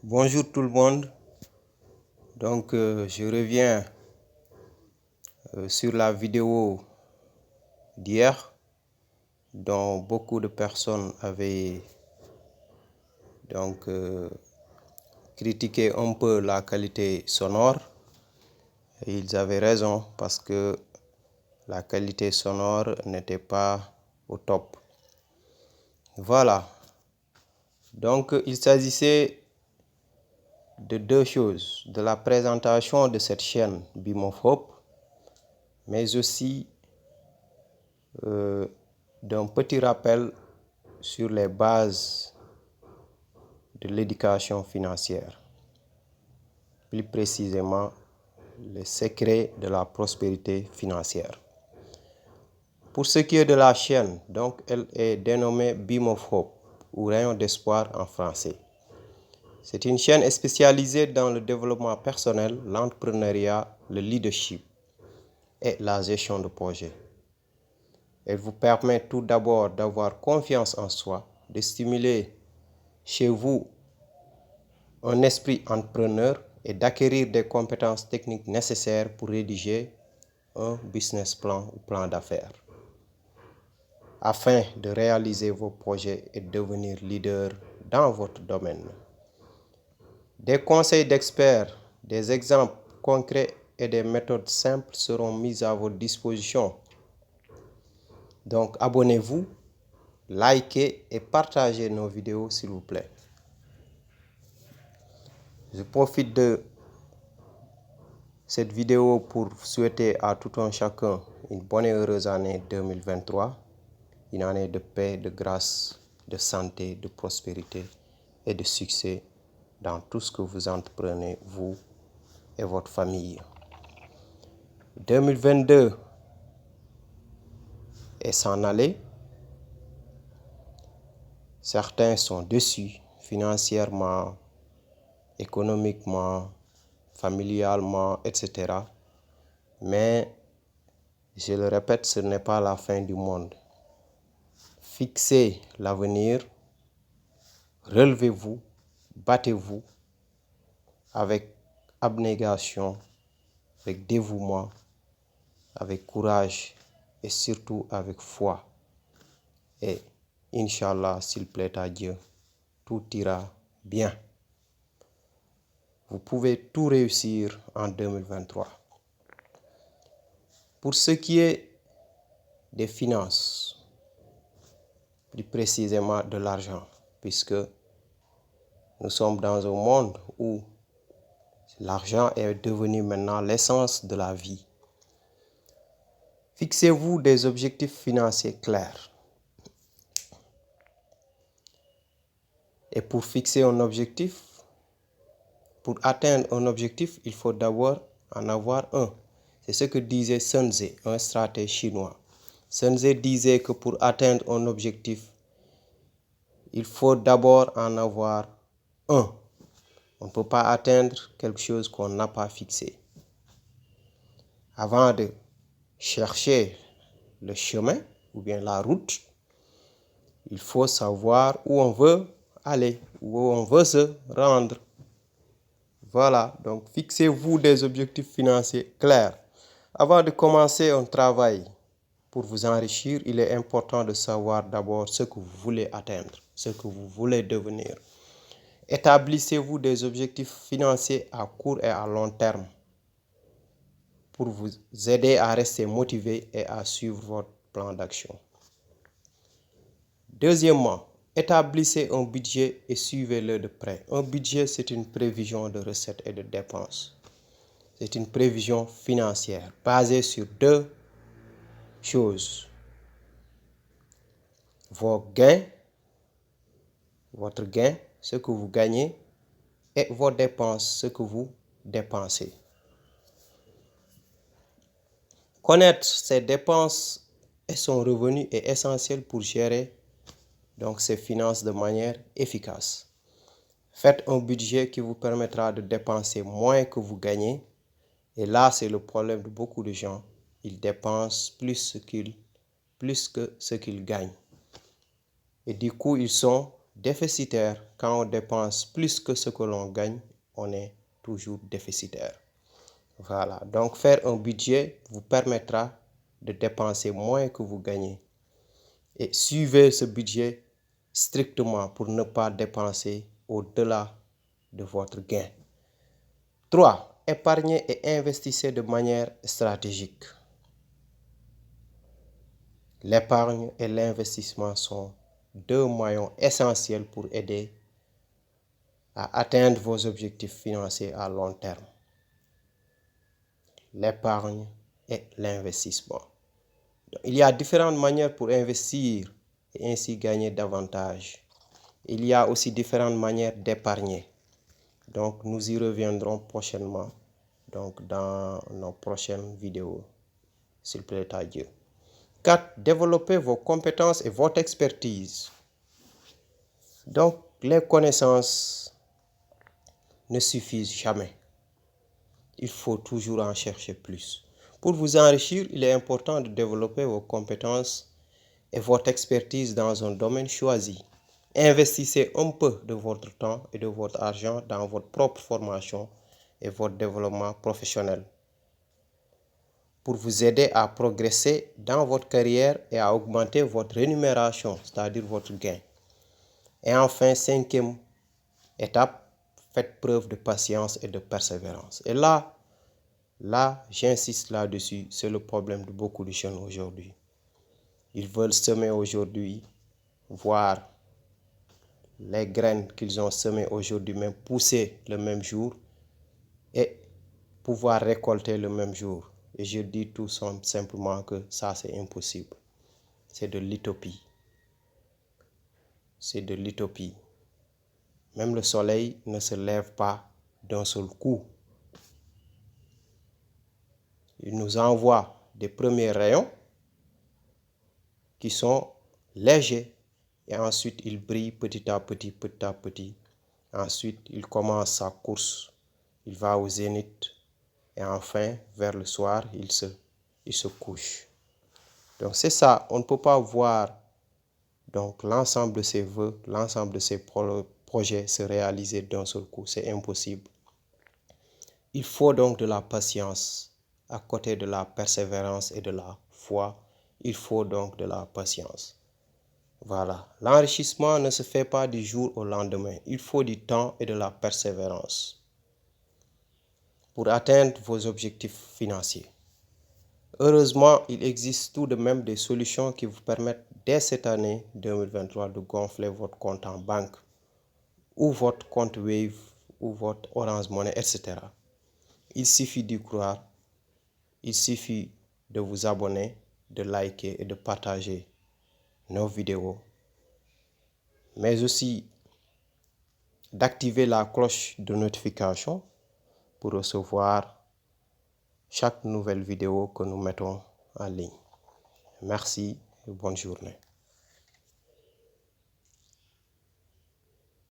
Bonjour tout le monde. Je reviens sur la vidéo d'hier dont beaucoup de personnes avaient critiqué un peu la qualité sonore. Et ils avaient raison parce que la qualité sonore n'était pas au top. Voilà. Il s'agissait de deux choses, de la présentation de cette chaîne Beam of Hope, mais aussi d'un petit rappel sur les bases de l'éducation financière, plus précisément les secrets de la prospérité financière. Pour ce qui est de la chaîne, elle est dénommée Beam of Hope ou Rayon d'espoir en français. C'est une chaîne spécialisée dans le développement personnel, l'entrepreneuriat, le leadership et la gestion de projets. Elle vous permet tout d'abord d'avoir confiance en soi, de stimuler chez vous un esprit entrepreneur et d'acquérir des compétences techniques nécessaires pour rédiger un business plan ou plan d'affaires afin de réaliser vos projets et devenir leader dans votre domaine. Des conseils d'experts, des exemples concrets et des méthodes simples seront mis à votre disposition. Donc abonnez-vous, likez et partagez nos vidéos s'il vous plaît. Je profite de cette vidéo pour souhaiter à tout un chacun une bonne et heureuse année 2023, une année de paix, de grâce, de santé, de prospérité et de succès dans tout ce que vous entreprenez, vous et votre famille. 2022 est s'en aller. Certains sont déçus financièrement, économiquement, familialement, etc. Mais, je le répète, ce n'est pas la fin du monde. Fixez l'avenir, relevez-vous, battez-vous avec abnégation, avec dévouement, avec courage et surtout avec foi. Et Inch'Allah, s'il plaît à Dieu, tout ira bien. Vous pouvez tout réussir en 2023. Pour ce qui est des finances, plus précisément de l'argent, puisque nous sommes dans un monde où l'argent est devenu maintenant l'essence de la vie. Fixez-vous des objectifs financiers clairs. Et pour fixer un objectif, pour atteindre un objectif, il faut d'abord en avoir un. C'est ce que disait Sun Tzu, un stratège chinois. Sun Tzu disait que pour atteindre un objectif, il faut d'abord en avoir un. On ne peut pas atteindre quelque chose qu'on n'a pas fixé. Avant de chercher le chemin ou bien la route, il faut savoir où on veut aller, où on veut se rendre. Voilà, donc fixez-vous des objectifs financiers clairs. Avant de commencer un travail pour vous enrichir, il est important de savoir d'abord ce que vous voulez atteindre, ce que vous voulez devenir. Établissez-vous des objectifs financiers à court et à long terme pour vous aider à rester motivé et à suivre votre plan d'action. Deuxièmement, établissez un budget et suivez-le de près. Un budget, c'est une prévision de recettes et de dépenses. C'est une prévision financière basée sur deux choses. Vos gains, votre gain, ce que vous gagnez, et vos dépenses, ce que vous dépensez. Connaître ses dépenses et son revenu est essentiel pour gérer ses finances de manière efficace. Faites un budget qui vous permettra de dépenser moins que vous gagnez. Et là, c'est le problème de beaucoup de gens. Ils dépensent plus que ce qu'ils gagnent. Et du coup, ils sont déficitaire. Quand on dépense plus que ce que l'on gagne, on est toujours déficitaire. Voilà, donc faire un budget vous permettra de dépenser moins que vous gagnez. Et suivez ce budget strictement pour ne pas dépenser au-delà de votre gain. 3. Épargnez et investissez de manière stratégique. L'épargne et l'investissement sont deux maillons essentiels pour aider à atteindre vos objectifs financiers à long terme. L'épargne et l'investissement. Il y a différentes manières pour investir et ainsi gagner davantage. Il y a aussi différentes manières d'épargner. Donc, nous y reviendrons prochainement, donc dans nos prochaines vidéos, s'il plaît à Dieu. 4. Développer vos compétences et votre expertise. Donc, les connaissances ne suffisent jamais. Il faut toujours en chercher plus. Pour vous enrichir, il est important de développer vos compétences et votre expertise dans un domaine choisi. Investissez un peu de votre temps et de votre argent dans votre propre formation et votre développement professionnel pour vous aider à progresser dans votre carrière et à augmenter votre rémunération, c'est-à-dire votre gain. Et enfin, 5e étape, faites preuve de patience et de persévérance. Et là, j'insiste là-dessus, c'est le problème de beaucoup de jeunes aujourd'hui. Ils veulent semer aujourd'hui, voir les graines qu'ils ont semées aujourd'hui même pousser le même jour et pouvoir récolter le même jour. Et je dis tout simplement que ça, c'est impossible. C'est de l'utopie. C'est de l'utopie. Même le soleil ne se lève pas d'un seul coup. Il nous envoie des premiers rayons qui sont légers et ensuite il brille petit à petit, petit à petit. Ensuite, il commence sa course. Il va au zénith et enfin, vers le soir, il se couche. Donc c'est ça, on ne peut pas voir donc l'ensemble de ses vœux, l'ensemble de ses projets se réaliser d'un seul coup, c'est impossible. Il faut donc de la patience à côté de la persévérance et de la foi. Il faut donc de la patience. Voilà, l'enrichissement ne se fait pas du jour au lendemain. Il faut du temps et de la persévérance pour atteindre vos objectifs financiers. Heureusement, il existe tout de même des solutions qui vous permettent dès cette année 2023 de gonfler votre compte en banque ou votre compte Wave ou votre Orange Money, etc. Il suffit d'y croire, il suffit de vous abonner, de liker et de partager nos vidéos, mais aussi d'activer la cloche de notification pour recevoir chaque nouvelle vidéo que nous mettons en ligne. Merci et bonne journée.